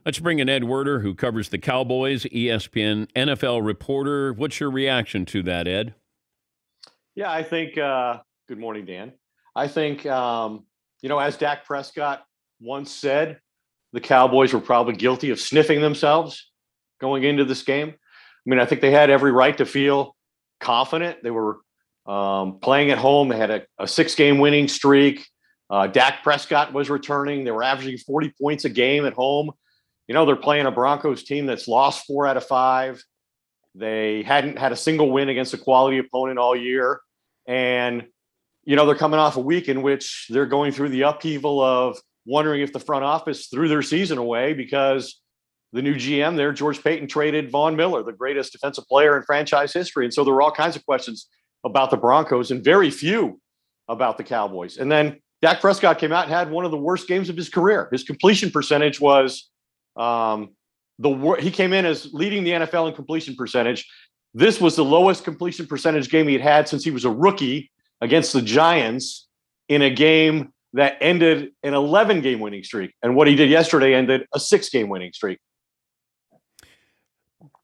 Let's bring in Ed Werder, who covers the Cowboys, ESPN NFL reporter. What's your reaction to that, Ed? Yeah, I think, good morning, Dan. I think, as Dak Prescott once said, the Cowboys were probably guilty of sniffing themselves going into this game. I mean, I think they had every right to feel confident. They were playing at home. They had a 6-game winning streak. Dak Prescott was returning. They were averaging 40 points a game at home. They're playing a Broncos team that's lost 4 out of 5. They hadn't had a single win against a quality opponent all year. And, they're coming off a week in which they're going through the upheaval of wondering if the front office threw their season away because the new GM there, George Payton, traded Von Miller, the greatest defensive player in franchise history. And so there were all kinds of questions about the Broncos and very few about the Cowboys. And then Dak Prescott came out and had one of the worst games of his career. His completion percentage was he came in as leading the NFL in completion percentage. This was the lowest completion percentage game he had since he was a rookie against the Giants in a game that ended an 11-game winning streak. And what he did yesterday ended a 6-game winning streak.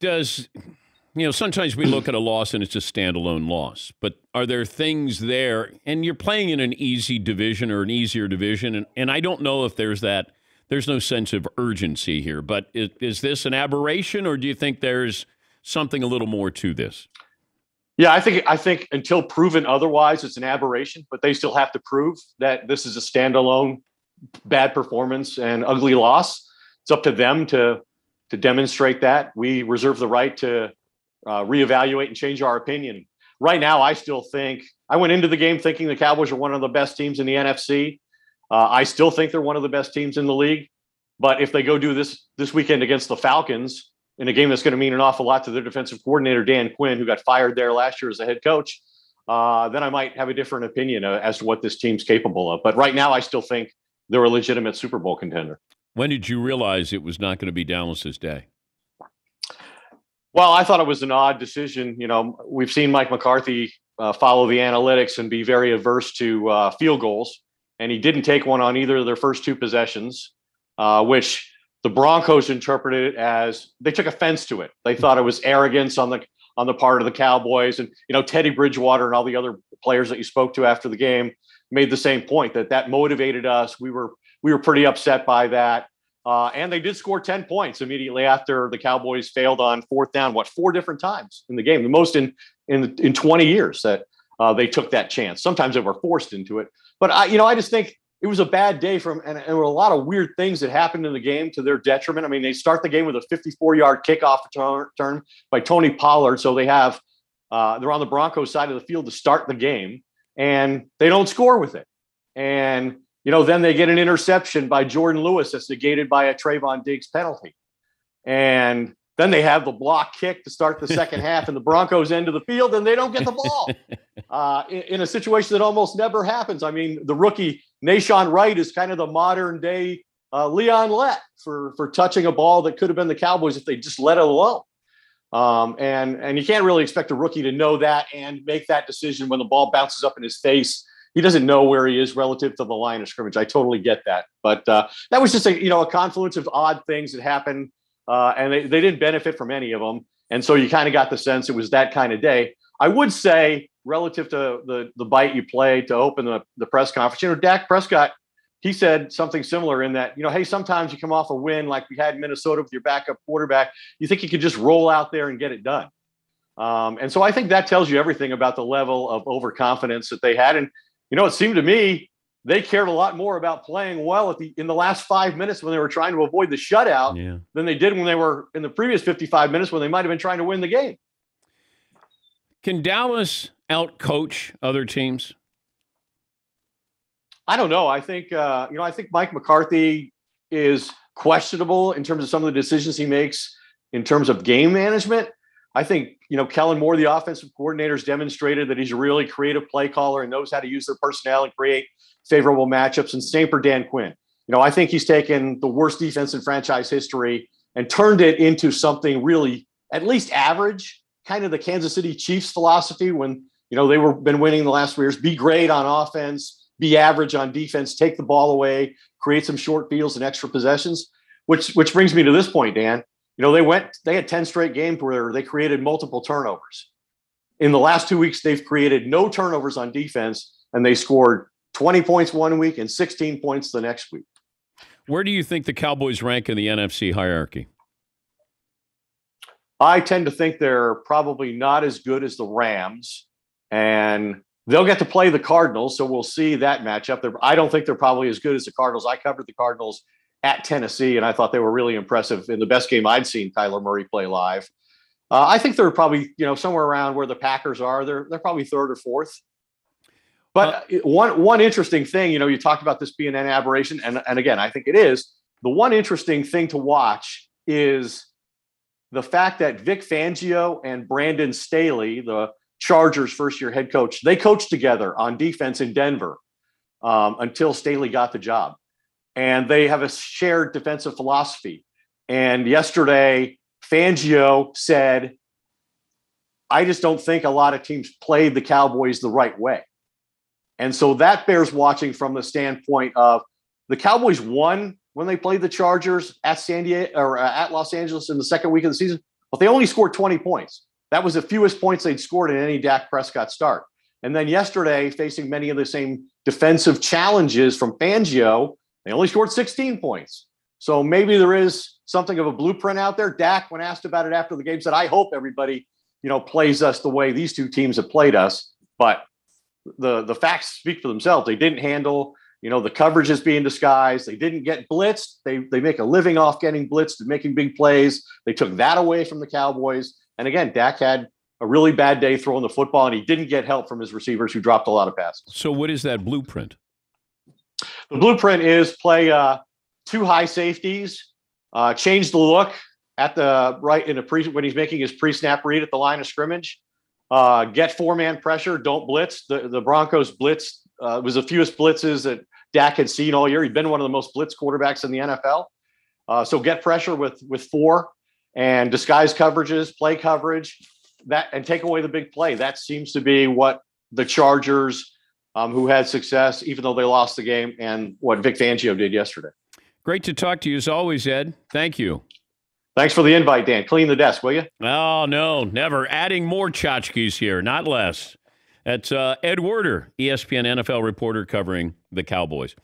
Sometimes we look at a loss and it's a standalone loss, but are there things there, and you're playing in an easy division or an easier division, and I don't know if there's no sense of urgency here, but is this an aberration, or do you think there's something a little more to this? Yeah, I think until proven otherwise, it's an aberration, but they still have to prove that this is a standalone bad performance and ugly loss. It's up to them to demonstrate that. We reserve the right to reevaluate and change our opinion. Right now, I still think I went into the game thinking the Cowboys are one of the best teams in the NFC. I still think they're one of the best teams in the league. But if they go do this weekend against the Falcons in a game that's going to mean an awful lot to their defensive coordinator, Dan Quinn, who got fired there last year as a head coach, then I might have a different opinion as to what this team's capable of. But right now, I still think they're a legitimate Super Bowl contender. When did you realize it was not going to be Dallas's day? Well, I thought it was an odd decision. We've seen Mike McCarthy follow the analytics and be very averse to field goals. And he didn't take one on either of their first 2 possessions, which the Broncos interpreted as they took offense to it. They thought it was arrogance on the part of the Cowboys. And, Teddy Bridgewater and all the other players that you spoke to after the game made the same point that motivated us. We were pretty upset by that. And they did score 10 points immediately after the Cowboys failed on 4th down, 4 different times in the game, the most in 20 years that they took that chance. Sometimes they were forced into it. But I just think it was a bad day and there were a lot of weird things that happened in the game to their detriment. I mean, they start the game with a 54-yard kickoff return by Tony Pollard. So they're on the Broncos side of the field to start the game, and they don't score with it. And, then they get an interception by Jordan Lewis that's negated by a Trayvon Diggs penalty. And then they have the block kick to start the second half, and the Broncos end of the field, and they don't get the ball in a situation that almost never happens. I mean, the rookie Nashawn Wright is kind of the modern day Leon Lett for touching a ball that could have been the Cowboys if they just let it alone. And you can't really expect a rookie to know that and make that decision when the ball bounces up in his face. He doesn't know where he is relative to the line of scrimmage. I totally get that. But that was just a confluence of odd things that happened. And they didn't benefit from any of them. And so you kind of got the sense it was that kind of day. I would say relative to the bite you play to open the press conference, Dak Prescott, he said something similar in that, hey, sometimes you come off a win like we had in Minnesota with your backup quarterback. You think you could just roll out there and get it done. And so I think that tells you everything about the level of overconfidence that they had. And, it seemed to me they cared a lot more about playing well in the last 5 minutes when they were trying to avoid the shutout than they did when they were in the previous 55 minutes when they might have been trying to win the game. Can Dallas outcoach other teams? I don't know. I think Mike McCarthy is questionable in terms of some of the decisions he makes in terms of game management. I think, Kellen Moore, the offensive coordinator, has demonstrated that he's a really creative play caller and knows how to use their personnel and create favorable matchups. And same for Dan Quinn. I think he's taken the worst defense in franchise history and turned it into something really at least average, kind of the Kansas City Chiefs philosophy when, they been winning the last 3 years. Be great on offense, be average on defense, take the ball away, create some short fields and extra possessions, which brings me to this point, Dan. They had 10 straight games where they created multiple turnovers. In the last 2 weeks, they've created no turnovers on defense, and they scored 20 points one week and 16 points the next week. Where do you think the Cowboys rank in the NFC hierarchy? I tend to think they're probably not as good as the Rams, and they'll get to play the Cardinals, so we'll see that matchup. I don't think they're probably as good as the Cardinals. I covered the Cardinals at Tennessee, and I thought they were really impressive in the best game I'd seen Kyler Murray play live. I think they're probably somewhere around where the Packers are. They're probably third or fourth. But one interesting thing, you talked about this being an aberration, and again, I think it is. The one interesting thing to watch is the fact that Vic Fangio and Brandon Staley, the Chargers' first-year head coach, they coached together on defense in Denver until Staley got the job. And they have a shared defensive philosophy. And yesterday, Fangio said, I just don't think a lot of teams played the Cowboys the right way. And so that bears watching from the standpoint of the Cowboys won when they played the Chargers at San Diego or at Los Angeles in the second week of the season, but they only scored 20 points. That was the fewest points they'd scored in any Dak Prescott start. And then yesterday, facing many of the same defensive challenges from Fangio, they only scored 16 points. So maybe there is something of a blueprint out there. Dak, when asked about it after the game, said, I hope everybody, plays us the way these two teams have played us. But the facts speak for themselves. They didn't handle, the coverage is being disguised. They didn't get blitzed. They make a living off getting blitzed and making big plays. They took that away from the Cowboys. And again, Dak had a really bad day throwing the football, and he didn't get help from his receivers who dropped a lot of passes. So what is that blueprint? The blueprint is play two high safeties, change the look at the right when he's making his pre-snap read at the line of scrimmage, get four-man pressure, don't blitz. The Broncos blitzed was the fewest blitzes that Dak had seen all year. He'd been one of the most blitzed quarterbacks in the NFL. So get pressure with four and disguise coverages, play coverage, and take away the big play. That seems to be what the Chargers, who had success, even though they lost the game, and what Vic Fangio did yesterday. Great to talk to you as always, Ed. Thank you. Thanks for the invite, Dan. Clean the desk, will you? Oh, no, never. Adding more tchotchkes here, not less. That's Ed Werder, ESPN NFL reporter covering the Cowboys.